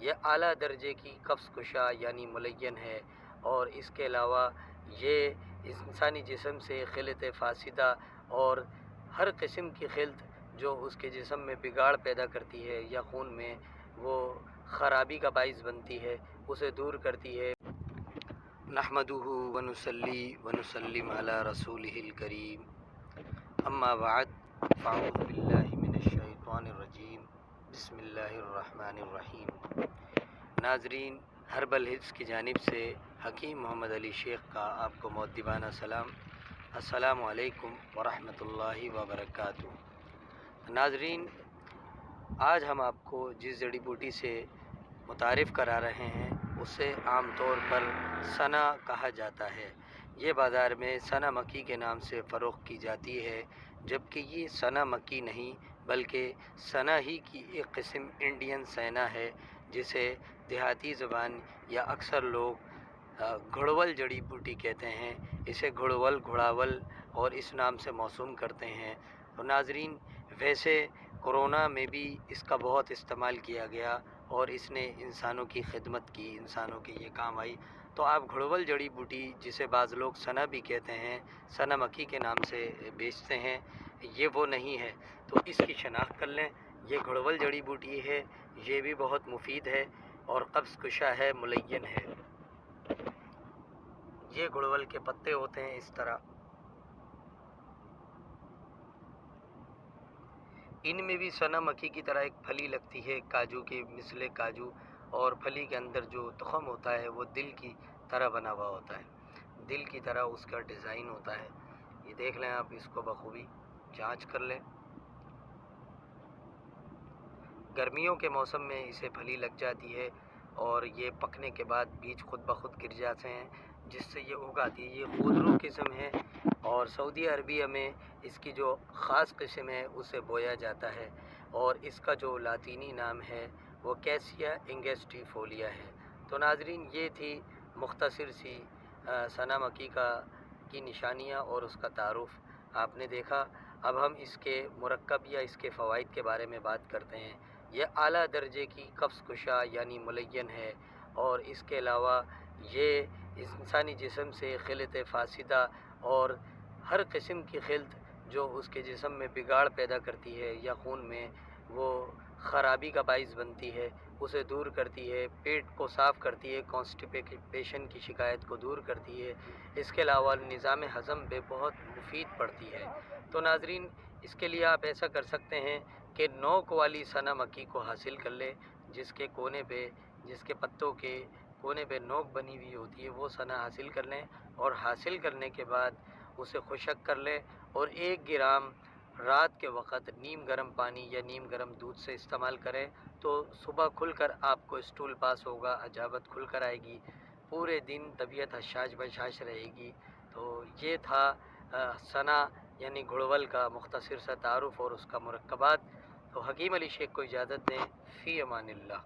یہ اعلیٰ درجے کی قبض کشا یعنی ملین ہے، اور اس کے علاوہ یہ انسانی جسم سے خلط فاسدہ اور ہر قسم کی خلط جو اس کے جسم میں بگاڑ پیدا کرتی ہے یا خون میں وہ خرابی کا باعث بنتی ہے، اسے دور کرتی ہے۔ نحمدہ ونصلی ونسلم علی رسولہ الکریم، اما بعد فاعوذ باللہ من الشیطان الرجیم، بسم اللہ الرحمن الرحیم۔ ناظرین، ہربل ہلز کی جانب سے حکیم محمد علی شیخ کا آپ کو مؤدبانہ سلام۔ السلام علیکم ورحمۃ اللہ وبرکاتہ۔ ناظرین، آج ہم آپ کو جس جڑی بوٹی سے متعارف کرا رہے ہیں اسے عام طور پر سنا کہا جاتا ہے۔ یہ بازار میں سنا مکی کے نام سے فروخت کی جاتی ہے، جبکہ یہ سنا مکی نہیں بلکہ سنا ہی کی ایک قسم انڈین سینا ہے، جسے دیہاتی زبان یا اکثر لوگ گھڑول جڑی بوٹی کہتے ہیں۔ اسے گھڑول، گھڑاول اور اس نام سے موسوم کرتے ہیں۔ تو ناظرین، ویسے کرونا میں بھی اس کا بہت استعمال کیا گیا اور اس نے انسانوں کی خدمت کی، انسانوں کے یہ کام آئی۔ تو آپ گھڑول جڑی بوٹی، جسے بعض لوگ سنا بھی کہتے ہیں، سنا مکی کے نام سے بیچتے ہیں، یہ وہ نہیں ہے۔ تو اس کی شناخت کر لیں، یہ گھڑول جڑی بوٹی ہے، یہ بھی بہت مفید ہے اور قبض کشا ہے، ملین ہے۔ یہ گھڑول کے پتے ہوتے ہیں اس طرح، ان میں بھی سنا مکھی کی طرح ایک پھلی لگتی ہے، کاجو کے مثل کاجو، اور پھلی کے اندر جو تخم ہوتا ہے وہ دل کی طرح بنا ہوا ہوتا ہے، دل کی طرح اس کا ڈیزائن ہوتا ہے۔ یہ دیکھ لیں آپ، اس کو بخوبی جانچ کر لیں۔ گرمیوں کے موسم میں اسے پھلی لگ جاتی ہے اور یہ پکنے کے بعد بیج خود بخود گر جاتے ہیں، جس سے یہ اگ آتی ہے۔ یہ خودرو قسم ہے اور سعودی عربیہ میں اس کی جو خاص قسم ہے اسے بویا جاتا ہے، اور اس کا جو لاطینی نام ہے وہ کیسیا انگسٹیفولیا ہے۔ تو ناظرین، یہ تھی مختصر سی سنا مکی کی نشانیاں اور اس کا تعارف آپ نے دیکھا۔ اب ہم اس کے مرکب یا اس کے فوائد کے بارے میں بات کرتے ہیں۔ یہ اعلیٰ درجے کی قبض کشا یعنی ملین ہے، اور اس کے علاوہ یہ انسانی جسم سے خلط فاسدہ اور ہر قسم کی خلط جو اس کے جسم میں بگاڑ پیدا کرتی ہے یا خون میں وہ خرابی کا باعث بنتی ہے، اسے دور کرتی ہے، پیٹ کو صاف کرتی ہے، کانسٹیپیشن کی شکایت کو دور کرتی ہے۔ اس کے علاوہ نظام ہضم پہ بہت مفید پڑتی ہے۔ تو ناظرین، اس کے لیے آپ ایسا کر سکتے ہیں کہ نوک والی سنا مکی کو حاصل کر لیں، جس کے کونے پہ، جس کے پتوں کے کونے پہ نوک بنی ہوئی ہوتی ہے، وہ سنا حاصل کر لیں، اور حاصل کرنے کے بعد اسے خشک کر لیں، اور 1 گرام رات کے وقت نیم گرم پانی یا نیم گرم دودھ سے استعمال کریں، تو صبح کھل کر آپ کو اسٹول پاس ہوگا، حجابت کھل کر آئے گی، پورے دن طبیعت حشاش بشاش رہے گی۔ تو یہ تھا سنا یعنی گھڑول کا مختصر سا تعارف اور اس کا مرکبات۔ تو حکیم علی شیخ کو اجازت دیں، فی امان اللہ۔